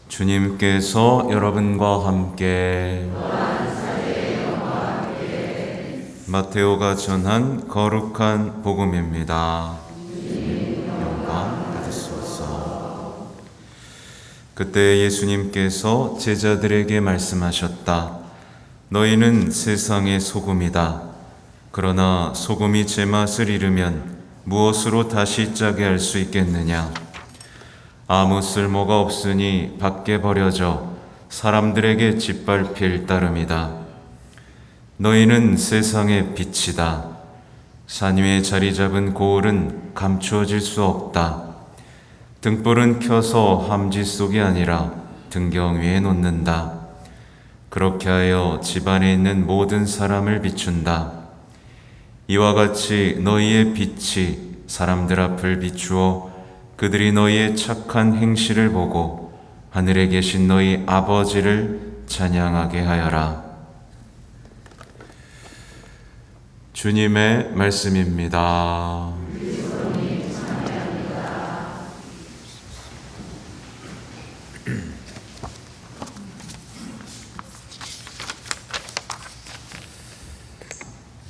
주님께서 여러분과 함께 마테오가 전한 거룩한 복음입니다. 영광 받으소서. 그때 예수님께서 제자들에게 말씀하셨다. 너희는 세상의 소금이다. 그러나 소금이 제맛을 잃으면 무엇으로 다시 짜게 할 수 있겠느냐? 아무 쓸모가 없으니 밖에 버려져 사람들에게 짓밟힐 따름이다. 너희는 세상의 빛이다. 산 위에 자리 잡은 고을은 감추어질 수 없다. 등불은 켜서 함지 속이 아니라 등경 위에 놓는다. 그렇게 하여 집안에 있는 모든 사람을 비춘다. 이와 같이 너희의 빛이 사람들 앞을 비추어 그들이 너희의 착한 행실을 보고 하늘에 계신 너희 아버지를 찬양하게 하여라. 주님의 말씀입니다.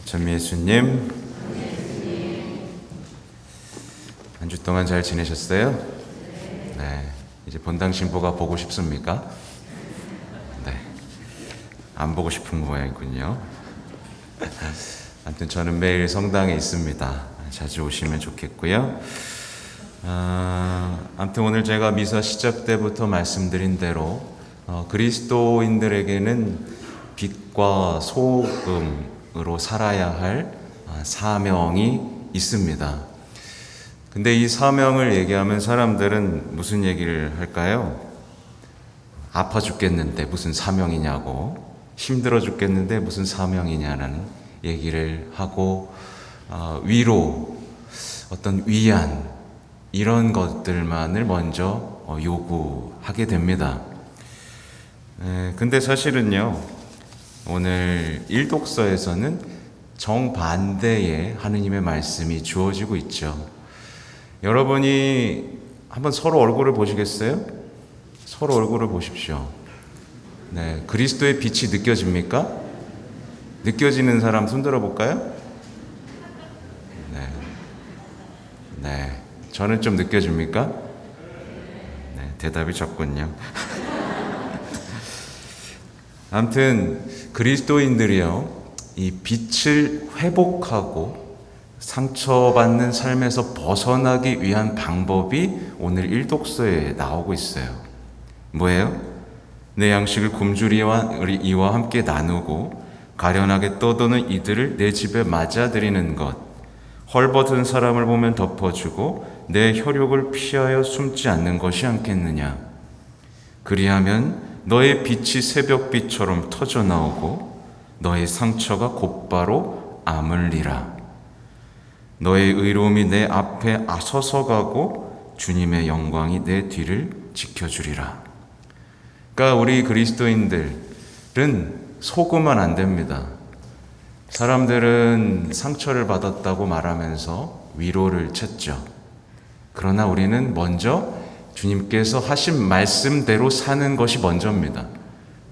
전미예수님, 한 주 동안 잘 지내셨어요? 네. 이제 본당 신부가 보고 싶습니까? 네. 안 보고 싶은 모양이군요. 아무튼 저는 매일 성당에 있습니다. 자주 오시면 좋겠고요. 아무튼 오늘 제가 미사 시작 때부터 말씀드린 대로 그리스도인들에게는 빛과 소금으로 살아야 할 사명이 있습니다. 근데 이 사명을 얘기하면 사람들은 무슨 얘기를 할까요? 아파 죽겠는데 무슨 사명이냐고, 힘들어 죽겠는데 무슨 사명이냐라는 얘기를 하고, 위로, 어떤 위안, 이런 것들만을 먼저 요구하게 됩니다. 근데 사실은요, 오늘 일독서에서는 정반대의 하느님의 말씀이 주어지고 있죠. 여러분이 한번 서로 얼굴을 보시겠어요? 서로 얼굴을 보십시오. 네, 그리스도의 빛이 느껴집니까? 느껴지는 사람 손들어 볼까요? 네, 저는 좀 느껴집니까? 네, 대답이 적군요. 아무튼 그리스도인들이요, 이 빛을 회복하고 상처받는 삶에서 벗어나기 위한 방법이 오늘 일독서에 나오고 있어요. 뭐예요? 내 양식을 굶주리와 이와 함께 나누고 가련하게 떠도는 이들을 내 집에 맞아들이는 것, 헐벗은 사람을 보면 덮어주고 내 혈육을 피하여 숨지 않는 것이 않겠느냐? 그리하면 너의 빛이 새벽빛처럼 터져나오고 너의 상처가 곧바로 아물리라. 너의 의로움이 내 앞에 서서가고 주님의 영광이 내 뒤를 지켜주리라. 그러니까 우리 그리스도인들은 속으면 안 됩니다. 사람들은 상처를 받았다고 말하면서 위로를 찾죠. 그러나 우리는 먼저 주님께서 하신 말씀대로 사는 것이 먼저입니다.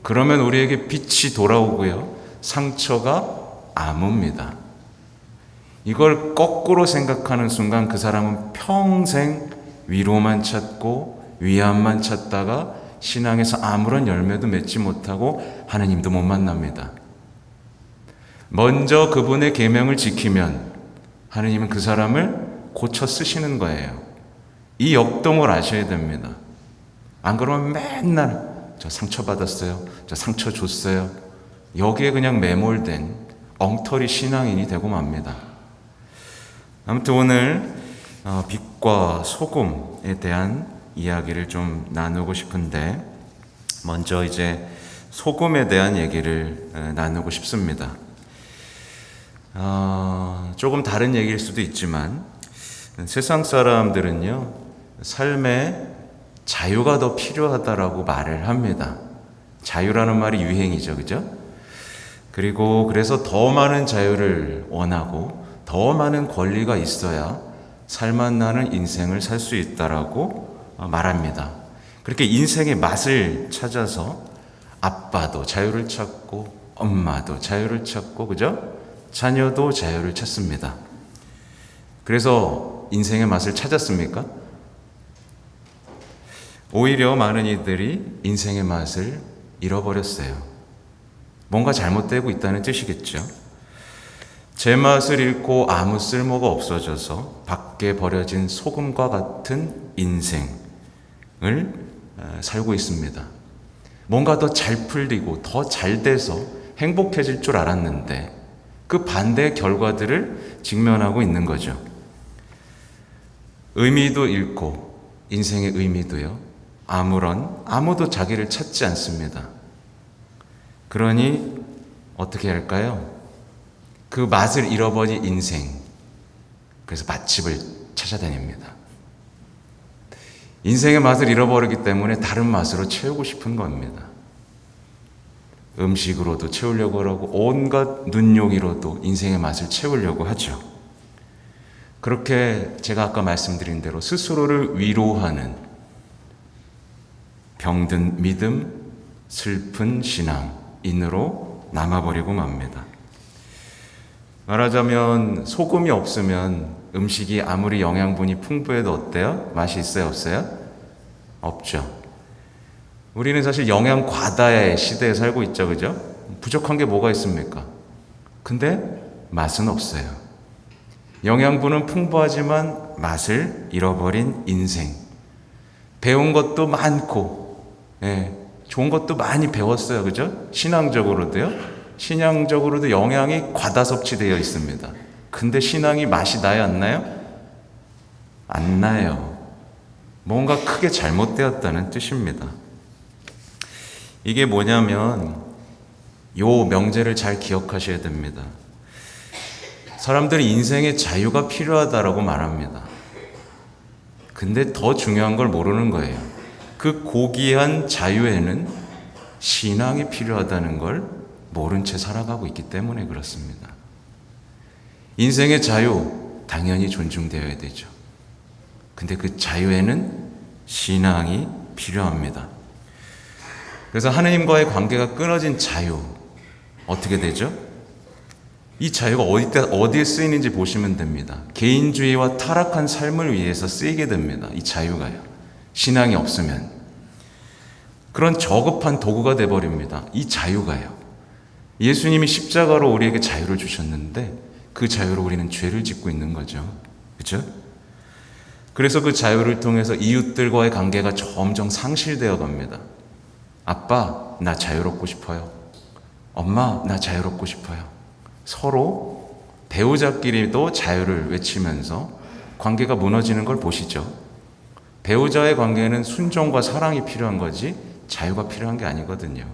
그러면 우리에게 빛이 돌아오고요, 상처가 아뭅니다. 이걸 거꾸로 생각하는 순간 그 사람은 평생 위로만 찾고 위안만 찾다가 신앙에서 아무런 열매도 맺지 못하고 하느님도 못 만납니다. 먼저 그분의 계명을 지키면 하느님은 그 사람을 고쳐 쓰시는 거예요. 이 역동을 아셔야 됩니다. 안 그러면 맨날 저 상처받았어요, 저 상처 줬어요, 여기에 그냥 매몰된 엉터리 신앙인이 되고 맙니다. 아무튼 오늘 빛과 소금에 대한 이야기를 좀 나누고 싶은데, 먼저 이제 소금에 대한 얘기를 나누고 싶습니다. 조금 다른 얘기일 수도 있지만 세상 사람들은요, 삶에 자유가 더 필요하다라고 말을 합니다. 자유라는 말이 유행이죠, 그죠? 그리고 그래서 더 많은 자유를 원하고 더 많은 권리가 있어야 살맛나는 인생을 살 수 있다라고 말합니다. 그렇게 인생의 맛을 찾아서 아빠도 자유를 찾고 엄마도 자유를 찾고 그죠? 자녀도 자유를 찾습니다. 그래서 인생의 맛을 찾았습니까? 오히려 많은 이들이 인생의 맛을 잃어버렸어요. 뭔가 잘못되고 있다는 뜻이겠죠. 제 맛을 잃고 아무 쓸모가 없어져서 밖에 버려진 소금과 같은 인생을 살고 있습니다. 뭔가 더 잘 풀리고 더 잘 돼서 행복해질 줄 알았는데 그 반대의 결과들을 직면하고 있는 거죠. 의미도 잃고 인생의 의미도요. 아무도 자기를 찾지 않습니다. 그러니 어떻게 할까요? 그 맛을 잃어버린 인생, 그래서 맛집을 찾아다닙니다. 인생의 맛을 잃어버리기 때문에 다른 맛으로 채우고 싶은 겁니다. 음식으로도 채우려고 하고 온갖 눈요기로도 인생의 맛을 채우려고 하죠. 그렇게 제가 아까 말씀드린 대로 스스로를 위로하는 병든 믿음, 슬픈 신앙인으로 남아버리고 맙니다. 말하자면 소금이 없으면 음식이 아무리 영양분이 풍부해도 어때요? 맛이 있어요? 없어요? 없죠. 우리는 사실 영양 과다의 시대에 살고 있죠. 그죠? 부족한 게 뭐가 있습니까? 근데 맛은 없어요. 영양분은 풍부하지만 맛을 잃어버린 인생. 배운 것도 많고, 좋은 것도 많이 배웠어요. 그죠? 신앙적으로도 영양이 과다 섭취되어 있습니다. 근데 신앙이 맛이 나요? 안 나요? 안 나요. 뭔가 크게 잘못되었다는 뜻입니다. 이게 뭐냐면 요 명제를 잘 기억하셔야 됩니다. 사람들이 인생의 자유가 필요하다라고 말합니다. 근데 더 중요한 걸 모르는 거예요. 그 고귀한 자유에는 신앙이 필요하다는 걸 모른 채 살아가고 있기 때문에 그렇습니다. 인생의 자유 당연히 존중되어야 되죠. 근데 그 자유에는 신앙이 필요합니다. 그래서 하나님과의 관계가 끊어진 자유 어떻게 되죠? 이 자유가 어디에 쓰이는지 보시면 됩니다. 개인주의와 타락한 삶을 위해서 쓰이게 됩니다. 이 자유가요. 신앙이 없으면 그런 저급한 도구가 되어버립니다. 이 자유가요. 예수님이 십자가로 우리에게 자유를 주셨는데 그 자유로 우리는 죄를 짓고 있는 거죠. 그렇죠? 그래서 그 자유를 통해서 이웃들과의 관계가 점점 상실되어 갑니다. 아빠, 나 자유롭고 싶어요. 엄마, 나 자유롭고 싶어요. 서로 배우자끼리도 자유를 외치면서 관계가 무너지는 걸 보시죠. 배우자의 관계는 순종과 사랑이 필요한 거지 자유가 필요한 게 아니거든요.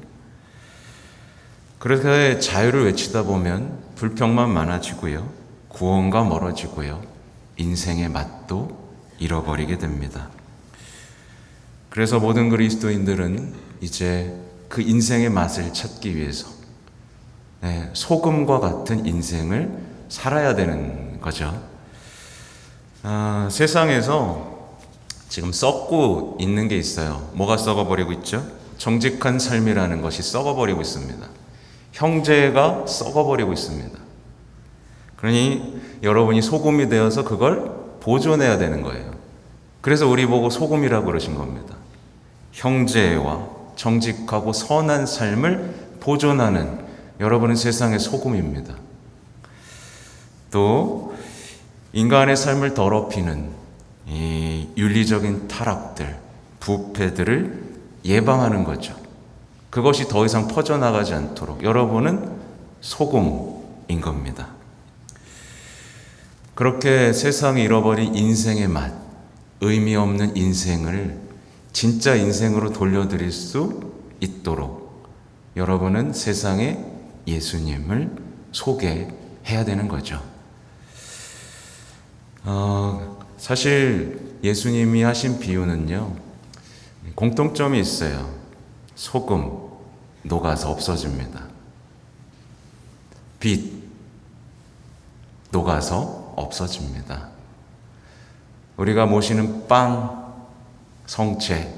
그렇게 자유를 외치다 보면 불평만 많아지고요. 구원과 멀어지고요. 인생의 맛도 잃어버리게 됩니다. 그래서 모든 그리스도인들은 이제 그 인생의 맛을 찾기 위해서 소금과 같은 인생을 살아야 되는 거죠. 세상에서 지금 썩고 있는 게 있어요. 뭐가 썩어버리고 있죠? 정직한 삶이라는 것이 썩어버리고 있습니다. 형제가 썩어버리고 있습니다. 그러니 여러분이 소금이 되어서 그걸 보존해야 되는 거예요. 그래서 우리 보고 소금이라고 그러신 겁니다. 형제와 정직하고 선한 삶을 보존하는 여러분은 세상의 소금입니다. 또 인간의 삶을 더럽히는 이 윤리적인 타락들, 부패들을 예방하는 거죠. 그것이 더 이상 퍼져나가지 않도록 여러분은 소금인 겁니다. 그렇게 세상이 잃어버린 인생의 맛, 의미 없는 인생을 진짜 인생으로 돌려드릴 수 있도록 여러분은 세상에 예수님을 소개해야 되는 거죠. 사실 예수님이 하신 비유는요, 공통점이 있어요. 소금, 녹아서 없어집니다. 빛, 녹아서 없어집니다. 우리가 모시는 빵, 성체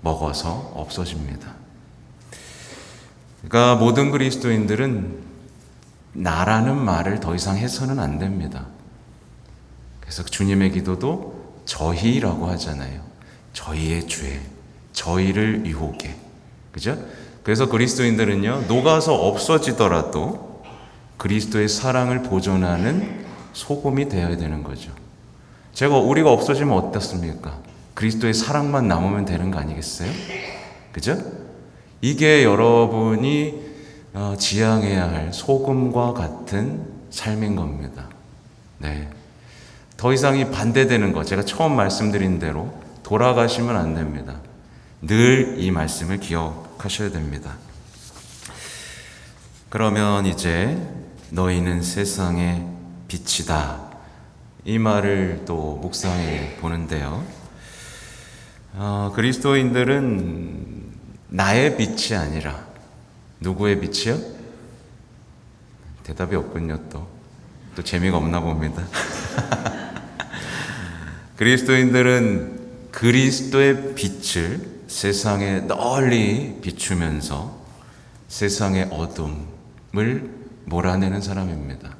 먹어서 없어집니다. 그러니까 모든 그리스도인들은 나라는 말을 더 이상 해서는 안 됩니다. 그래서 주님의 기도도 저희라고 하잖아요. 저희의 죄, 저희를 유혹해. 그죠? 그래서 그리스도인들은요, 녹아서 없어지더라도 그리스도의 사랑을 보존하는 소금이 되어야 되는 거죠. 우리가 없어지면 어떻습니까? 그리스도의 사랑만 남으면 되는 거 아니겠어요? 그죠? 이게 여러분이 지향해야 할 소금과 같은 삶인 겁니다. 네. 더 이상이 반대되는 거, 제가 처음 말씀드린 대로 돌아가시면 안 됩니다. 늘 이 말씀을 기억하셔야 됩니다. 그러면 이제 너희는 세상의 빛이다. 이 말을 또 묵상해 보는데요. 그리스도인들은 나의 빛이 아니라 누구의 빛이요? 대답이 없군요. 또 재미가 없나 봅니다. 그리스도인들은 그리스도의 빛을 세상에 널리 비추면서 세상의 어둠을 몰아내는 사람입니다.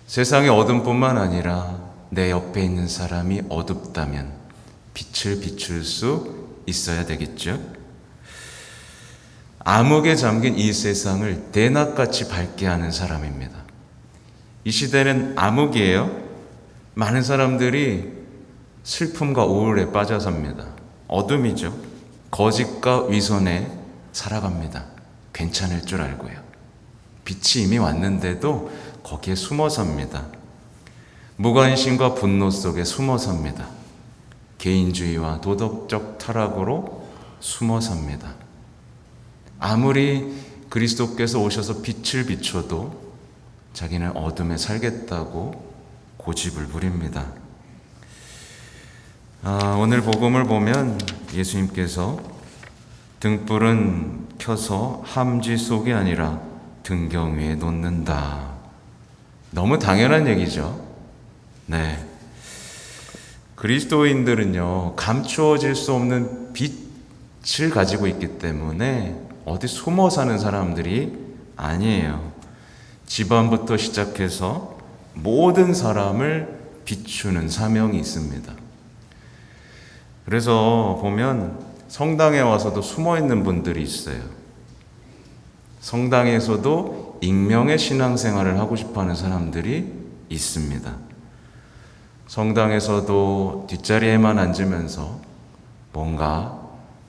세상의 어둠뿐만 아니라 내 옆에 있는 사람이 어둡다면 빛을 비출 수 있어야 되겠죠. 암흑에 잠긴 이 세상을 대낮같이 밝게 하는 사람입니다. 이 시대는 암흑이에요. 많은 사람들이 슬픔과 우울에 빠져 삽니다. 어둠이죠. 거짓과 위선에 살아갑니다. 괜찮을 줄 알고요. 빛이 이미 왔는데도 거기에 숨어 삽니다. 무관심과 분노 속에 숨어 삽니다. 개인주의와 도덕적 타락으로 숨어 삽니다. 아무리 그리스도께서 오셔서 빛을 비춰도 자기는 어둠에 살겠다고 고집을 부립니다. 오늘 복음을 보면 예수님께서 등불은 켜서 함지 속이 아니라 등경 위에 놓는다. 너무 당연한 얘기죠. 네. 그리스도인들은요, 감추어질 수 없는 빛을 가지고 있기 때문에 어디 숨어 사는 사람들이 아니에요. 집안부터 시작해서 모든 사람을 비추는 사명이 있습니다. 그래서 보면 성당에 와서도 숨어 있는 분들이 있어요. 성당에서도 익명의 신앙생활을 하고 싶어 하는 사람들이 있습니다. 성당에서도 뒷자리에만 앉으면서 뭔가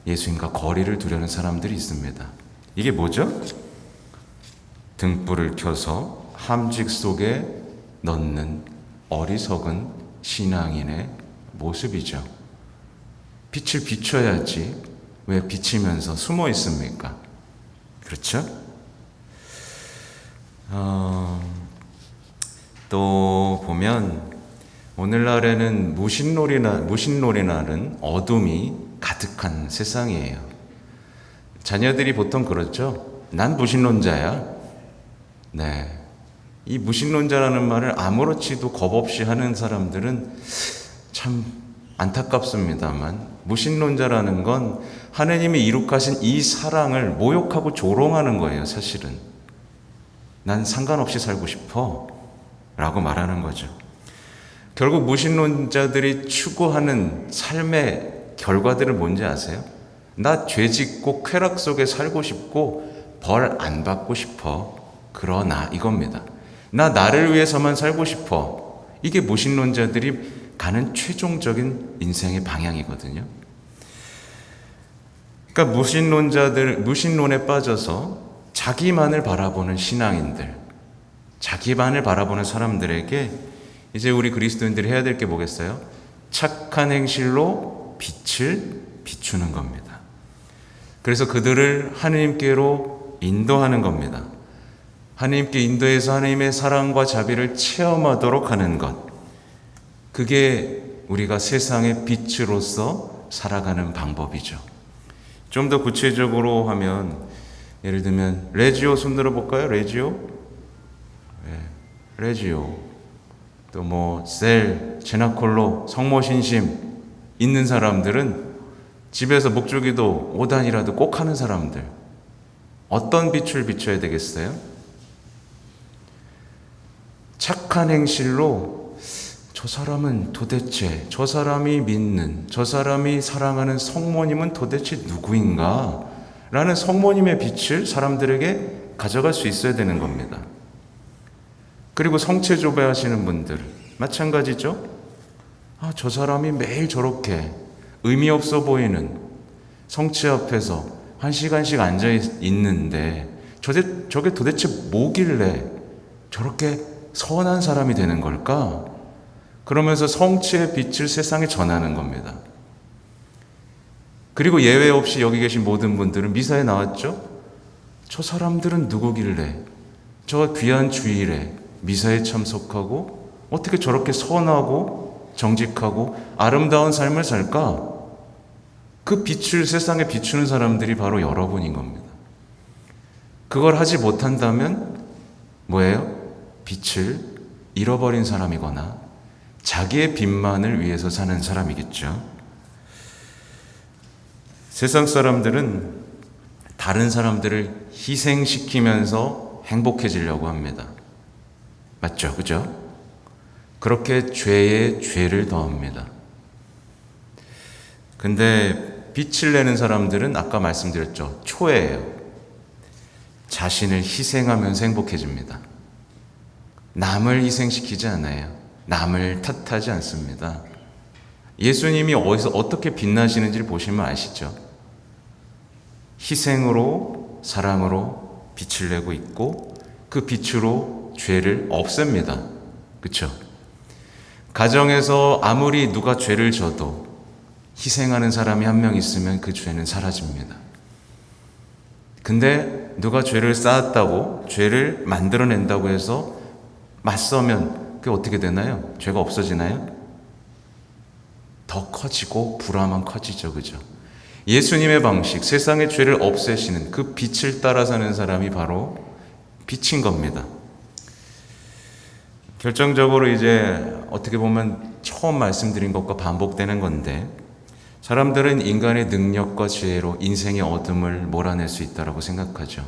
예수님과 거리를 두려는 사람들이 있습니다. 이게 뭐죠? 등불을 켜서 함직 속에 넣는 어리석은 신앙인의 모습이죠. 빛을 비춰야지 왜 비치면서 숨어 있습니까? 그렇죠? 또 보면 오늘날에는 무신론이라는 어둠이 가득한 세상이에요. 자녀들이 보통 그렇죠. 난 무신론자야. 네. 이 무신론자라는 말을 아무렇지도 겁 없이 하는 사람들은 참 안타깝습니다만, 무신론자라는 건 하느님이 이룩하신 이 사랑을 모욕하고 조롱하는 거예요, 사실은. 난 상관없이 살고 싶어 라고 말하는 거죠. 결국 무신론자들이 추구하는 삶의 결과들은 뭔지 아세요? 나 죄짓고 쾌락 속에 살고 싶고 벌 안 받고 싶어. 그러나 이겁니다. 나를 위해서만 살고 싶어. 이게 무신론자들이 가는 최종적인 인생의 방향이거든요. 그러니까 무신론에 빠져서 자기만을 바라보는 신앙인들, 자기만을 바라보는 사람들에게 이제 우리 그리스도인들이 해야 될 게 뭐겠어요? 착한 행실로 빛을 비추는 겁니다. 그래서 그들을 하나님께로 인도하는 겁니다. 하나님께 인도해서 하나님의 사랑과 자비를 체험하도록 하는 것. 그게 우리가 세상의 빛으로서 살아가는 방법이죠. 좀 더 구체적으로 하면, 예를 들면 레지오 손들어 볼까요? 레지오? 네, 레지오. 또 셀, 제나콜로, 성모신심, 있는 사람들은 집에서 목줄기도 5단이라도 꼭 하는 사람들, 어떤 빛을 비춰야 되겠어요? 착한 행실로 저 사람은 도대체, 저 사람이 믿는, 저 사람이 사랑하는 성모님은 도대체 누구인가? 라는 성모님의 빛을 사람들에게 가져갈 수 있어야 되는 겁니다. 그리고 성체조배 하시는 분들 마찬가지죠. 저 사람이 매일 저렇게 의미 없어 보이는 성체 앞에서 1시간씩 앉아 있는데 저게 도대체 뭐길래 저렇게 선한 사람이 되는 걸까? 그러면서 성체의 빛을 세상에 전하는 겁니다. 그리고 예외 없이 여기 계신 모든 분들은 미사에 나왔죠? 저 사람들은 누구길래 저 귀한 주일에 미사에 참석하고 어떻게 저렇게 선하고 정직하고 아름다운 삶을 살까? 그 빛을 세상에 비추는 사람들이 바로 여러분인 겁니다. 그걸 하지 못한다면 뭐예요? 빛을 잃어버린 사람이거나 자기의 빛만을 위해서 사는 사람이겠죠. 세상 사람들은 다른 사람들을 희생시키면서 행복해지려고 합니다. 맞죠? 그죠? 그렇게 죄에 죄를 더합니다. 근데 빛을 내는 사람들은 아까 말씀드렸죠. 초예요. 자신을 희생하면서 행복해집니다. 남을 희생시키지 않아요. 남을 탓하지 않습니다. 예수님이 어디서 어떻게 빛나시는지를 보시면 아시죠? 희생으로, 사랑으로 빛을 내고 있고 그 빛으로 죄를 없앱니다. 그렇죠? 가정에서 아무리 누가 죄를 져도 희생하는 사람이 한 명 있으면 그 죄는 사라집니다. 근데 누가 죄를 쌓았다고, 죄를 만들어낸다고 해서 맞서면 그게 어떻게 되나요? 죄가 없어지나요? 더 커지고 불화만 커지죠. 그죠? 예수님의 방식, 세상의 죄를 없애시는 그 빛을 따라 사는 사람이 바로 빛인 겁니다. 결정적으로 이제 어떻게 보면 처음 말씀드린 것과 반복되는 건데, 사람들은 인간의 능력과 지혜로 인생의 어둠을 몰아낼 수 있다고 생각하죠.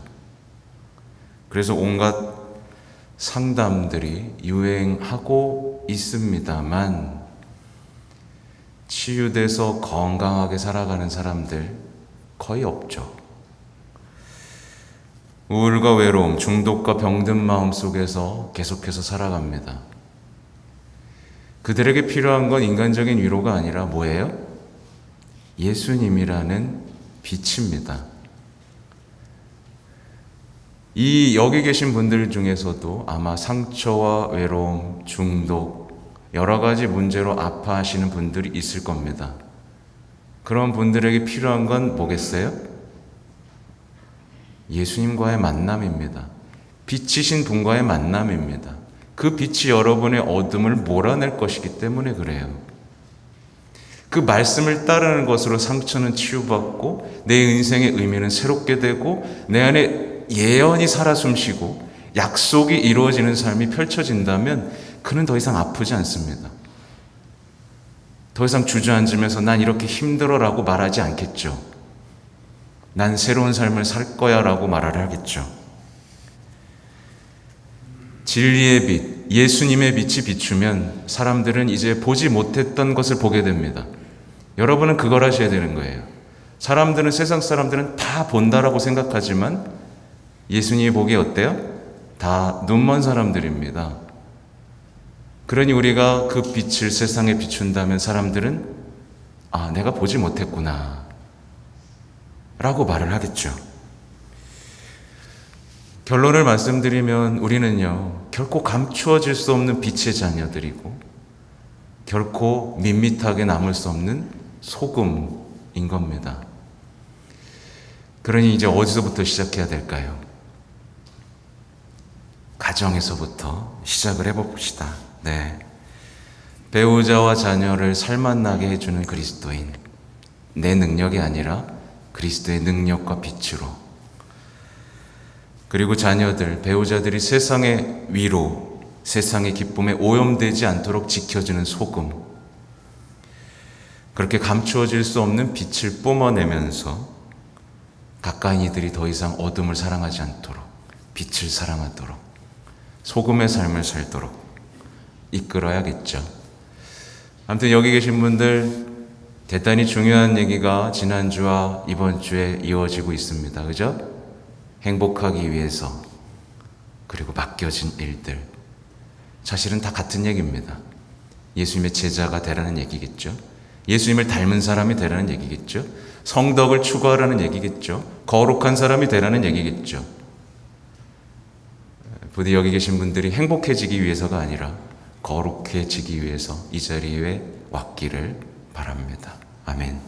그래서 온갖 상담들이 유행하고 있습니다만 치유돼서 건강하게 살아가는 사람들 거의 없죠. 우울과 외로움, 중독과 병든 마음 속에서 계속해서 살아갑니다. 그들에게 필요한 건 인간적인 위로가 아니라 뭐예요? 예수님이라는 빛입니다. 여기 계신 분들 중에서도 아마 상처와 외로움, 중독, 여러 가지 문제로 아파하시는 분들이 있을 겁니다. 그런 분들에게 필요한 건 뭐겠어요? 예수님과의 만남입니다. 빛이신 분과의 만남입니다. 그 빛이 여러분의 어둠을 몰아낼 것이기 때문에 그래요. 그 말씀을 따르는 것으로 상처는 치유받고 내 인생의 의미는 새롭게 되고 내 안에 예언이 살아 숨쉬고 약속이 이루어지는 삶이 펼쳐진다면 그는 더 이상 아프지 않습니다. 더 이상 주저앉으면서 난 이렇게 힘들어라고 말하지 않겠죠. 난 새로운 삶을 살 거야 라고 말을 하겠죠. 진리의 빛, 예수님의 빛이 비추면 사람들은 이제 보지 못했던 것을 보게 됩니다. 여러분은 그걸 하셔야 되는 거예요. 사람들은, 세상 사람들은 다 본다라고 생각하지만 예수님이 보기에 어때요? 다 눈먼 사람들입니다. 그러니 우리가 그 빛을 세상에 비춘다면 사람들은 내가 보지 못했구나 라고 말을 하겠죠. 결론을 말씀드리면 우리는요, 결코 감추어질 수 없는 빛의 자녀들이고 결코 밋밋하게 남을 수 없는 소금인 겁니다. 그러니 이제 어디서부터 시작해야 될까요? 가정에서부터 시작을 해봅시다. 네. 배우자와 자녀를 살맛나게 해주는 그리스도인, 내 능력이 아니라 그리스도의 능력과 빛으로. 그리고 자녀들, 배우자들이 세상의 위로, 세상의 기쁨에 오염되지 않도록 지켜주는 소금. 그렇게 감추어질 수 없는 빛을 뿜어내면서 가까이 이들이 더 이상 어둠을 사랑하지 않도록 빛을 사랑하도록 소금의 삶을 살도록 이끌어야겠죠. 아무튼 여기 계신 분들 대단히 중요한 얘기가 지난주와 이번 주에 이어지고 있습니다. 그죠? 행복하기 위해서 그리고 맡겨진 일들 사실은 다 같은 얘기입니다. 예수님의 제자가 되라는 얘기겠죠. 예수님을 닮은 사람이 되라는 얘기겠죠. 성덕을 추구하라는 얘기겠죠. 거룩한 사람이 되라는 얘기겠죠. 부디 여기 계신 분들이 행복해지기 위해서가 아니라 거룩해지기 위해서 이 자리에 왔기를 바랍니다. 아멘.